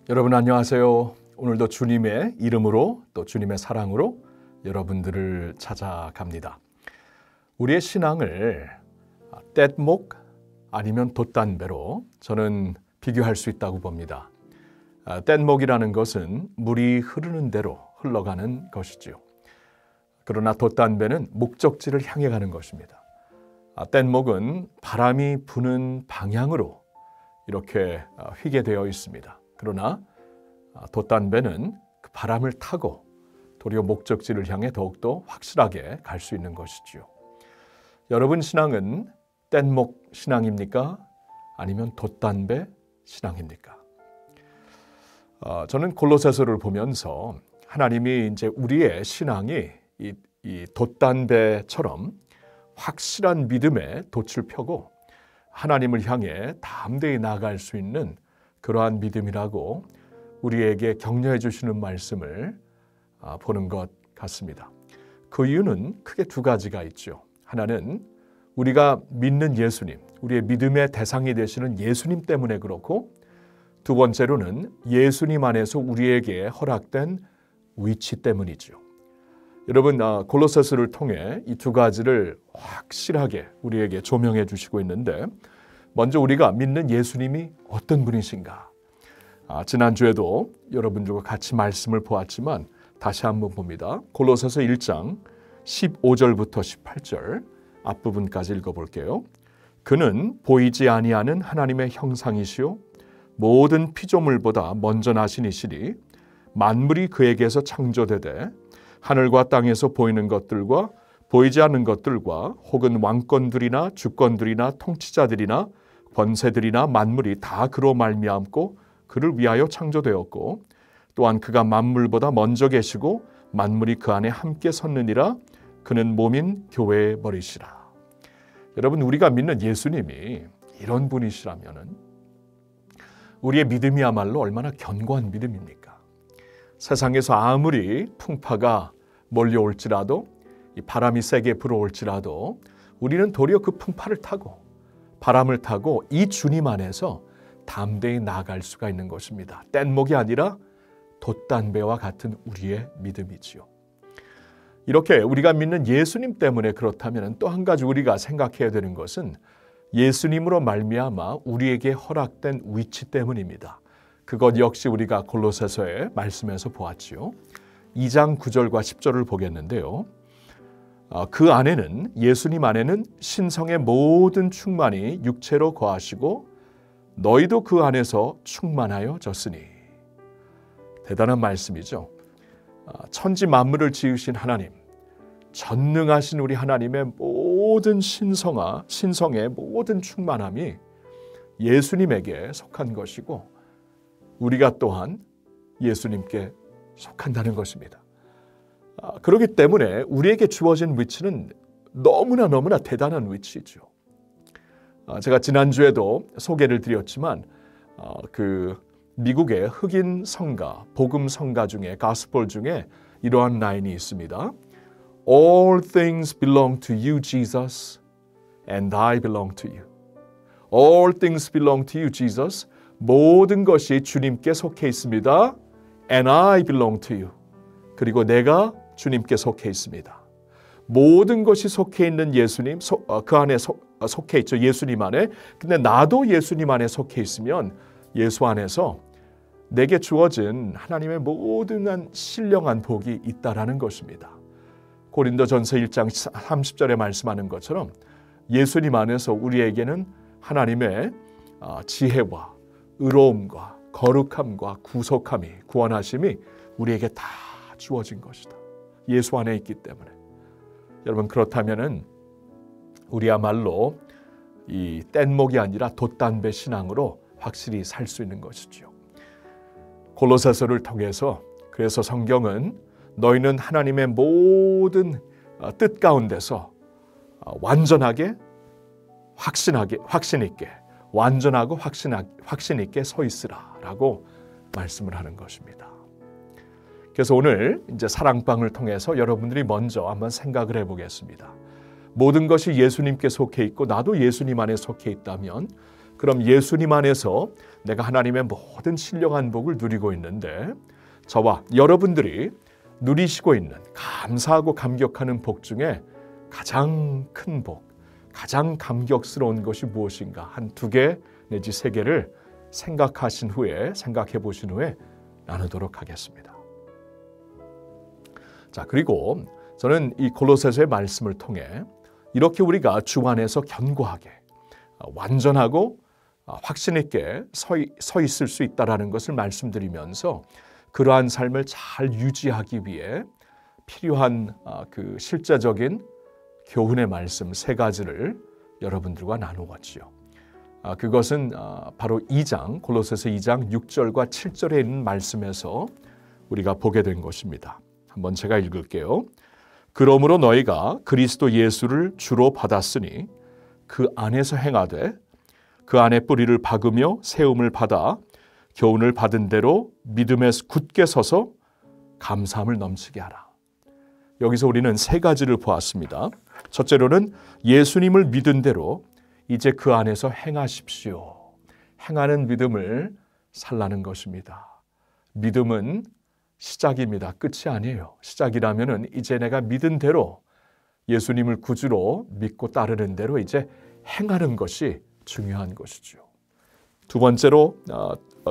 여러분 안녕하세요. 오늘도 주님의 이름으로 또 주님의 사랑으로 여러분들을 찾아갑니다. 우리의 신앙을 뗏목 아니면 돛단배로 저는 비교할 수 있다고 봅니다. 뗏목이라는 것은 물이 흐르는 대로 흘러가는 것이지요. 그러나 돛단배는 목적지를 향해 가는 것입니다. 뗏목은 바람이 부는 방향으로 이렇게 휘게 되어 있습니다. 그러나 돛단배는 그 바람을 타고 도리어 목적지를 향해 더욱더 확실하게 갈 수 있는 것이지요. 여러분 신앙은 뗏목 신앙입니까? 아니면 돛단배 신앙입니까? 저는 골로새서를 보면서 하나님이 이제 우리의 신앙이 이 돛단배처럼 확실한 믿음의 돛을 펴고 하나님을 향해 담대히 나아갈 수 있는 그러한 믿음이라고 우리에게 격려해 주시는 말씀을 보는 것 같습니다. 그 이유는 크게 두 가지가 있죠. 하나는 우리가 믿는 예수님, 우리의 믿음의 대상이 되시는 예수님 때문에 그렇고, 두 번째로는 예수님 안에서 우리에게 허락된 위치 때문이죠. 여러분, 골로새서를 통해 이 두 가지를 확실하게 우리에게 조명해 주시고 있는데, 먼저 우리가 믿는 예수님이 어떤 분이신가? 지난주에도 여러분들과 같이 말씀을 보았지만 다시 한번 봅니다. 골로새서 1장 15절부터 18절 앞부분까지 읽어볼게요. 그는 보이지 아니하는 하나님의 형상이시요 모든 피조물보다 먼저 나신 이시니 만물이 그에게서 창조되되 하늘과 땅에서 보이는 것들과 보이지 않는 것들과 혹은 왕권들이나 주권들이나 통치자들이나 권세들이나 만물이 다 그로 말미암고 그를 위하여 창조되었고 또한 그가 만물보다 먼저 계시고 만물이 그 안에 함께 섰느니라. 그는 몸인 교회의 머리시라. 여러분, 우리가 믿는 예수님이 이런 분이시라면 우리의 믿음이야말로 얼마나 견고한 믿음입니까? 세상에서 아무리 풍파가 몰려올지라도, 이 바람이 세게 불어올지라도 우리는 도리어 그 풍파를 타고 바람을 타고 이 주님 안에서 담대히 나아갈 수가 있는 것입니다. 뗏목이 아니라 돛단배와 같은 우리의 믿음이지요. 이렇게 우리가 믿는 예수님 때문에 그렇다면 또 한 가지 우리가 생각해야 되는 것은 예수님으로 말미암아 우리에게 허락된 위치 때문입니다. 그것 역시 우리가 골로새서의 말씀에서 보았지요. 2장 9절과 10절을 보겠는데요. 그 안에는, 예수님 안에는 신성의 모든 충만이 육체로 거하시고 너희도 그 안에서 충만하여 졌으니. 대단한 말씀이죠. 천지 만물을 지으신 하나님, 전능하신 우리 하나님의 모든 신성의 모든 충만함이 예수님에게 속한 것이고 우리가 또한 예수님께 속한다는 것입니다. 그렇기 때문에 우리에게 주어진 위치는 너무나 대단한 위치죠. 제가 지난주에도 소개를 드렸지만 그 미국의 흑인 성가, 복음 성가 중에, 가스펠 중에 이러한 라인이 있습니다. All things belong to you, Jesus, and I belong to you. All things belong to you, Jesus. 모든 것이 주님께 속해 있습니다. And I belong to you. 그리고 내가 주님께 속해 있습니다. 모든 것이 속해 있는 예수님, 그 안에 속해 있죠. 예수님 안에. 근데 나도 예수님 안에 속해 있으면 예수 안에서 내게 주어진 하나님의 모든 신령한 복이 있다라는 것입니다. 고린도전서 1장 30절에 말씀하는 것처럼 예수님 안에서 우리에게는 하나님의 지혜와 의로움과 거룩함과 구속함이, 구원하심이 우리에게 다 주어진 것이다. 예수 안에 있기 때문에. 여러분, 그렇다면은 우리야말로 이 뗏목이 아니라 돛단배 신앙으로 확실히 살 수 있는 것이죠. 골로새서를 통해서 그래서 성경은 너희는 하나님의 모든 뜻 가운데서 완전하게, 확신 있게, 완전하고 확신 있게 서 있으라라고 말씀을 하는 것입니다. 그래서 오늘 이제 사랑방을 통해서 여러분들이 먼저 한번 생각을 해보겠습니다. 모든 것이 예수님께 속해 있고 나도 예수님 안에 속해 있다면 그럼 예수님 안에서 내가 하나님의 모든 신령한 복을 누리고 있는데 저와 여러분들이 누리시고 있는 감사하고 감격하는 복 중에 가장 큰 복, 가장 감격스러운 것이 무엇인가 한 2개 내지 3개를 생각해 보신 후에 나누도록 하겠습니다. 자, 그리고 저는 이 골로새서의 말씀을 통해 이렇게 우리가 주 안에서 견고하게 완전하고 확신 있게 서 있을 수 있다라는 것을 말씀드리면서 그러한 삶을 잘 유지하기 위해 필요한 그 실제적인 교훈의 말씀 3가지를 여러분들과 나누었지요. 그것은 바로 2장, 골로새서 2장 6절과 7절에 있는 말씀에서 우리가 보게 된 것입니다. 한번 제가 읽을게요. 그러므로 너희가 그리스도 예수를 주로 받았으니 그 안에서 행하되 그 안에 뿌리를 박으며 세움을 받아 교훈을 받은 대로 믿음에 굳게 서서 감사함을 넘치게 하라. 여기서 우리는 3가지를 보았습니다. 첫째로는 예수님을 믿은 대로 이제 그 안에서 행하십시오. 행하는 믿음을 살라는 것입니다. 믿음은 시작입니다. 끝이 아니에요. 시작이라면은 이제 내가 믿은 대로 예수님을 구주로 믿고 따르는 대로 이제 행하는 것이 중요한 것이죠. 2번째로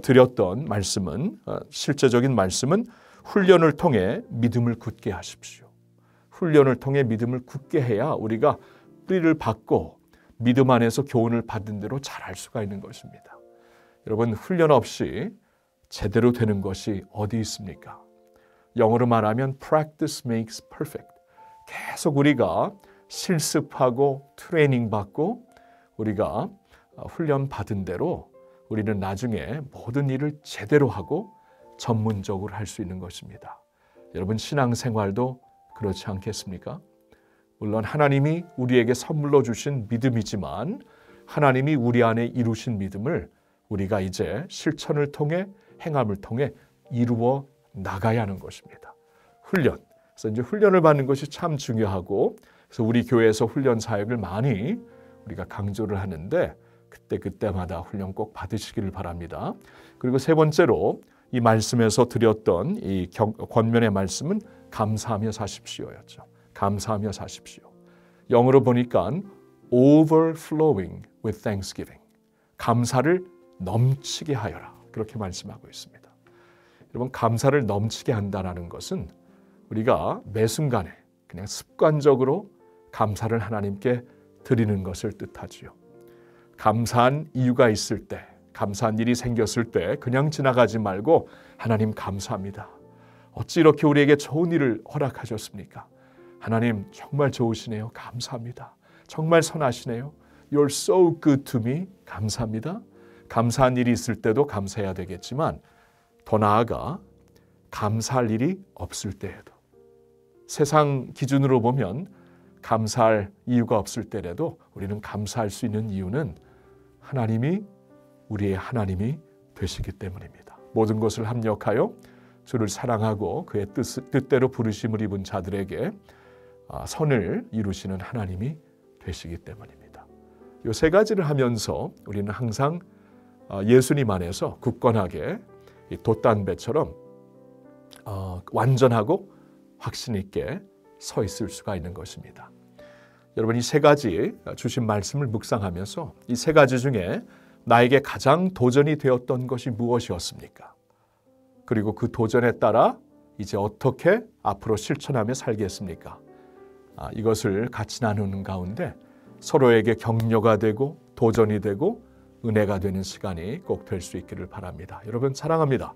드렸던 말씀은 실제적인 말씀은 훈련을 통해 믿음을 굳게 하십시오. 훈련을 통해 믿음을 굳게 해야 우리가 뿌리를 받고 믿음 안에서 교훈을 받은 대로 잘할 수가 있는 것입니다. 여러분, 훈련 없이 제대로 되는 것이 어디 있습니까? 영어로 말하면 practice makes perfect. 계속 우리가 실습하고 트레이닝 받고 우리가 훈련 받은 대로 우리는 나중에 모든 일을 제대로 하고 전문적으로 할 수 있는 것입니다. 여러분, 신앙생활도 그렇지 않겠습니까? 물론 하나님이 우리에게 선물로 주신 믿음이지만 하나님이 우리 안에 이루신 믿음을 우리가 이제 실천을 통해 행함을 통해 이루어 나가야 하는 것입니다. 훈련. 그래서 이제 훈련을 받는 것이 참 중요하고 그래서 우리 교회에서 훈련 사역을 많이 우리가 강조를 하는데 그때마다 훈련 꼭 받으시기를 바랍니다. 그리고 3번째로 이 말씀에서 드렸던 이 권면의 말씀은 감사하며 사십시오였죠. 감사하며 사십시오. 영어로 보니까 overflowing with thanksgiving. 감사를 넘치게 하여라. 그렇게 말씀하고 있습니다. 여러분, 감사를 넘치게 한다는 것은 우리가 매 순간에 그냥 습관적으로 감사를 하나님께 드리는 것을 뜻하지요. 감사한 이유가 있을 때, 감사한 일이 생겼을 때 그냥 지나가지 말고 하나님 감사합니다. 어찌 이렇게 우리에게 좋은 일을 허락하셨습니까? 하나님 정말 좋으시네요. 감사합니다. 정말 선하시네요. You're so good to me. 감사합니다. 감사한 일이 있을 때도 감사해야 되겠지만 더 나아가 감사할 일이 없을 때에도 세상 기준으로 보면 감사할 이유가 없을 때라도 우리는 감사할 수 있는 이유는 하나님이 우리의 하나님이 되시기 때문입니다. 모든 것을 합력하여 주를 사랑하고 그의 뜻대로 부르심을 입은 자들에게 선을 이루시는 하나님이 되시기 때문입니다. 이 3가지를 하면서 우리는 항상 예수님 안에서 굳건하게 돛단배처럼 완전하고 확신 있게 서 있을 수가 있는 것입니다. 여러분, 이 3가지 주신 말씀을 묵상하면서 이 3가지 중에 나에게 가장 도전이 되었던 것이 무엇이었습니까? 그리고 그 도전에 따라 이제 어떻게 앞으로 실천하며 살겠습니까? 이것을 같이 나누는 가운데 서로에게 격려가 되고 도전이 되고 은혜가 되는 시간이 꼭 될 수 있기를 바랍니다. 여러분, 사랑합니다.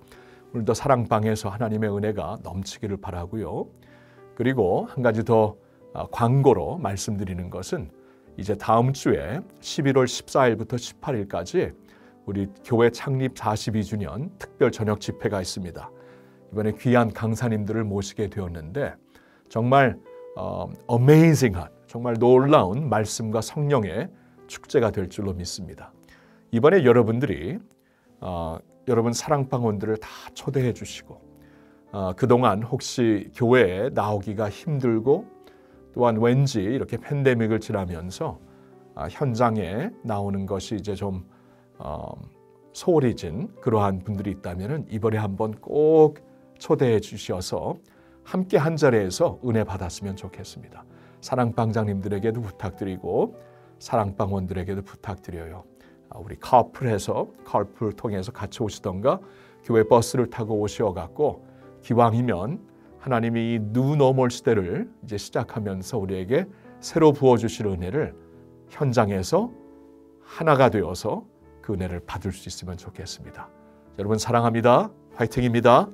오늘도 사랑방에서 하나님의 은혜가 넘치기를 바라고요. 그리고 한 가지 더 광고로 말씀드리는 것은 이제 다음 주에 11월 14일부터 18일까지 우리 교회 창립 42주년 특별 저녁 집회가 있습니다. 이번에 귀한 강사님들을 모시게 되었는데 정말 어메이징한, 정말 놀라운 말씀과 성령의 축제가 될 줄로 믿습니다. 이번에 여러분들이 여러분 사랑방원들을 다 초대해 주시고 그동안 혹시 교회에 나오기가 힘들고 또한 왠지 이렇게 팬데믹을 지나면서 현장에 나오는 것이 이제 좀 소홀히 진 그러한 분들이 있다면 이번에 한번 꼭 초대해 주셔서 함께 한 자리에서 은혜 받았으면 좋겠습니다. 사랑방장님들에게도 부탁드리고 사랑방원들에게도 부탁드려요. 우리 카풀 통해서 같이 오시던가 교회 버스를 타고 오셔갖고 기왕이면 하나님이 이 New Normal 시대를 이제 시작하면서 우리에게 새로 부어주실 은혜를 현장에서 하나가 되어서 그 은혜를 받을 수 있으면 좋겠습니다. 여러분 사랑합니다. 화이팅입니다.